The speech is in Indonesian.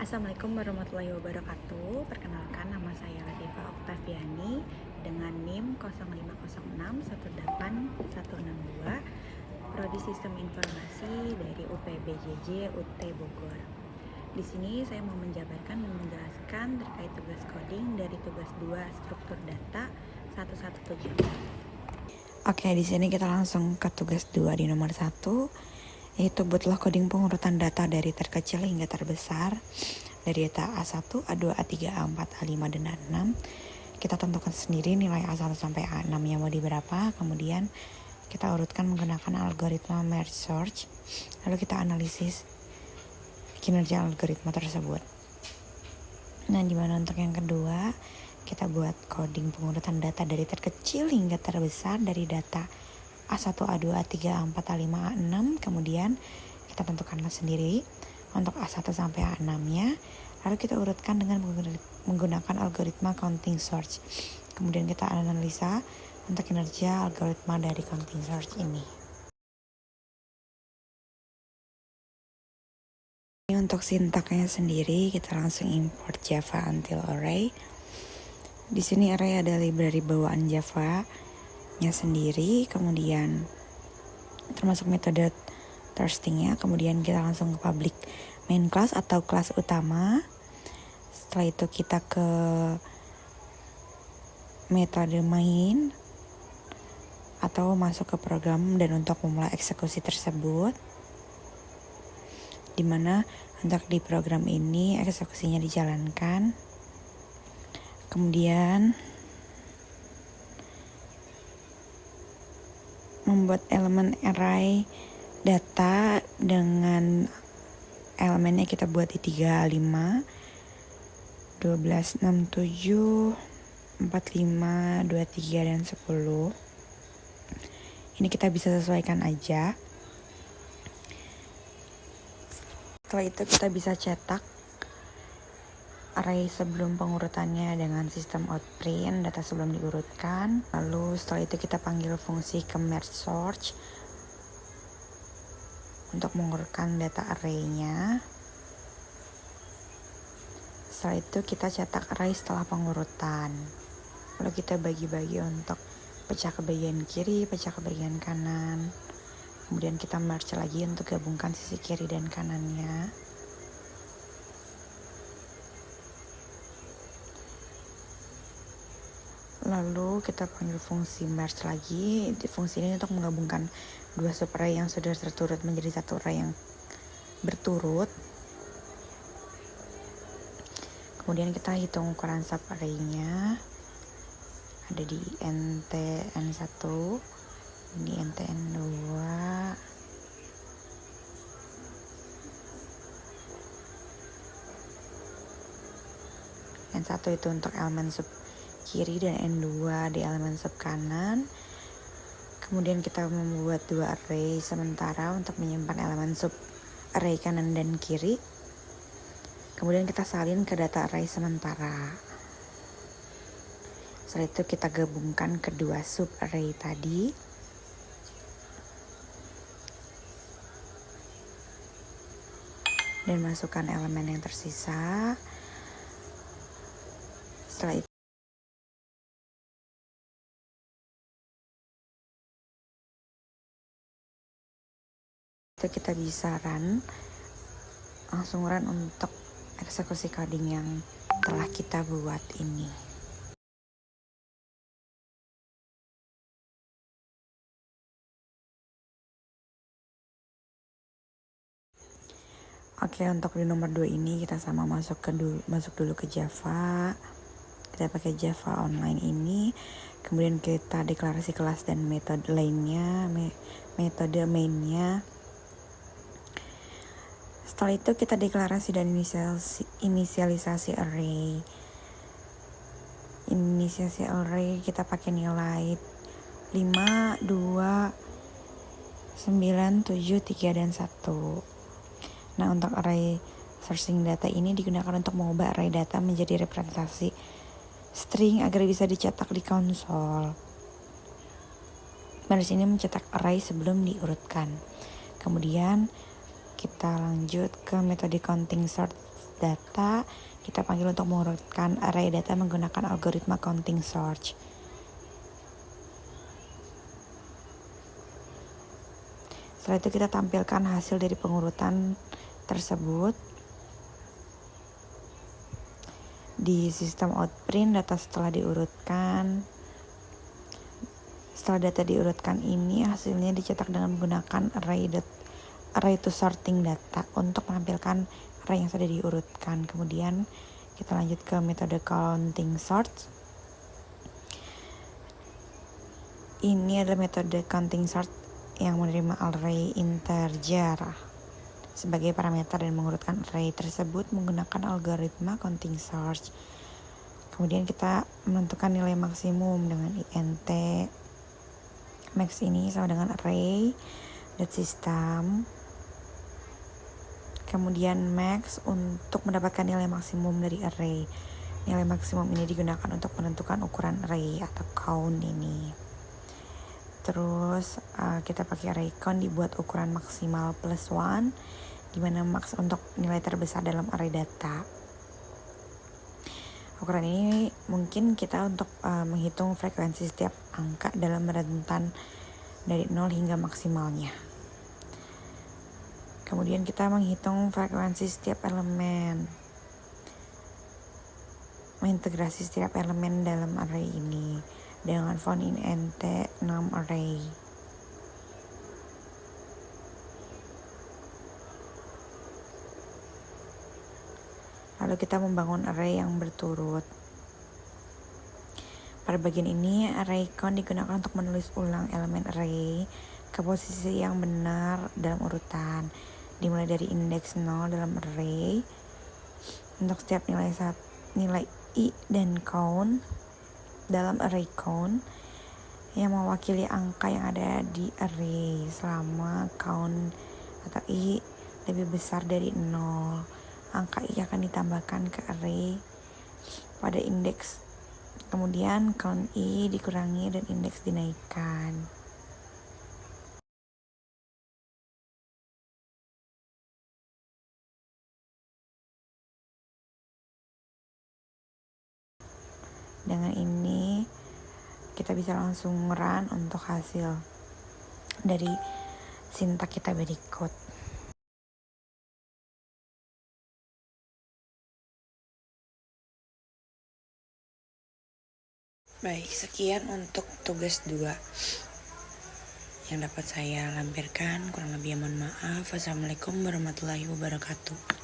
Assalamualaikum warahmatullahi wabarakatuh. Perkenalkan, nama saya Latifah Oktaviani dengan NIM 0506181162, Prodi Sistem Informasi dari UPBJJ UT Bogor. Di sini saya mau menjabarkan dan menjelaskan terkait tugas coding dari tugas 2 struktur data 117. Oke, di sini kita langsung ke tugas 2 di nomor 1, yaitu buatlah coding pengurutan data dari terkecil hingga terbesar dari data A1, A2, A3, A4, A5, dan A6. Kita tentukan sendiri nilai A1 sampai A6 yang mau di berapa, kemudian kita urutkan menggunakan algoritma merge search, lalu kita analisis kinerja algoritma tersebut. Nah, dimana untuk yang kedua, kita buat coding pengurutan data dari terkecil hingga terbesar dari data A1, A2, A3, A4, A5, A6. Kemudian kita tentukanlah sendiri untuk A1 sampai A6-nya. Lalu kita urutkan dengan menggunakan algoritma counting search. Kemudian kita analisa untuk kinerja algoritma dari counting search ini. Ini untuk sintaknya sendiri, kita langsung import Java until array. Di sini array ada library bawaan Java-nya sendiri, kemudian termasuk metode thirstingnya. Kemudian kita langsung ke public main class atau kelas utama. Setelah itu kita ke metode main atau masuk ke program dan untuk memulai eksekusi tersebut, dimana untuk di program ini eksekusinya dijalankan. Kemudian membuat elemen array data dengan elemennya kita buat di 3, 5, 12, 6, 7, 4, 5, 2, 3, dan 10. Ini kita bisa sesuaikan aja. Setelah itu kita bisa cetak array sebelum pengurutannya dengan sistem outprint, data sebelum diurutkan. Lalu setelah itu kita panggil fungsi ke merge search untuk mengurutkan data array-nya. Setelah itu kita cetak array setelah pengurutan. Lalu kita bagi-bagi untuk pecah ke bagian kiri, pecah ke bagian kanan. Kemudian kita merge lagi untuk gabungkan sisi kiri dan kanannya. Lalu kita panggil fungsi merge lagi. Fungsi ini untuk menggabungkan dua subarray yang sudah terturut menjadi satu array yang berturut. Kemudian kita hitung ukuran subarray-nya. Ada di nt n1, di nt n2. N1 itu untuk elemen sub kiri dan N2 di elemen sub kanan. Kemudian kita membuat dua array sementara untuk menyimpan elemen sub array kanan dan kiri. Kemudian kita salin ke data array sementara. Setelah itu kita gabungkan kedua sub array tadi. Dan masukkan elemen yang tersisa. Setelah itu kita bisa langsung run untuk eksekusi coding yang telah kita buat ini. Oke, untuk di nomor 2 ini kita sama masuk dulu ke Java. Kita pakai Java online ini. Kemudian kita deklarasi kelas dan metode lainnya, metode mainnya. Setelah itu kita deklarasi dan inisialisasi array. Inisialisasi array kita pakai nilai 5, 2, 9, 7, 3, dan 1. Nah, untuk array sourcing data ini digunakan untuk mengubah array data menjadi representasi string agar bisa dicetak di konsol. Di sini mencetak array sebelum diurutkan. Kemudian kita lanjut ke metode counting search data, kita panggil untuk mengurutkan array data menggunakan algoritma counting search. Setelah itu kita tampilkan hasil dari pengurutan tersebut. Di sistem outprint data setelah diurutkan. Setelah data diurutkan ini, hasilnya dicetak dengan menggunakan array to sorting data untuk menampilkan array yang sudah diurutkan. Kemudian kita lanjut ke metode counting sort. Ini adalah metode counting sort yang menerima array integer sebagai parameter dan mengurutkan array tersebut menggunakan algoritma counting search. Kemudian kita menentukan nilai maksimum dengan int. Max ini sama dengan array .system. Kemudian max untuk mendapatkan nilai maksimum dari array. Nilai maksimum ini digunakan untuk menentukan ukuran array atau count ini. Terus kita pakai array count dibuat ukuran maksimal +1, di mana max untuk nilai terbesar dalam array data. Ukuran ini mungkin kita untuk menghitung frekuensi setiap angka dalam rentan dari 0 hingga maksimalnya. Kemudian kita menghitung frekuensi setiap elemen, mengintegrasi setiap elemen dalam array ini dengan found in int num array. Lalu kita membangun array yang berturut. Pada bagian ini, array count digunakan untuk menulis ulang elemen array ke posisi yang benar dalam urutan, dimulai dari indeks 0 dalam array. Untuk setiap nilai i dan count dalam array count yang mewakili angka yang ada di array selama count atau i lebih besar dari 0. Angka i akan ditambahkan ke array pada indeks. Kemudian count i dikurangi dan indeks dinaikkan. Dengan ini kita bisa langsung run untuk hasil dari sintak kita berikut. Baik, sekian untuk tugas 2 yang dapat saya lampirkan. Kurang lebih mohon maaf. Wassalamualaikum warahmatullahi wabarakatuh.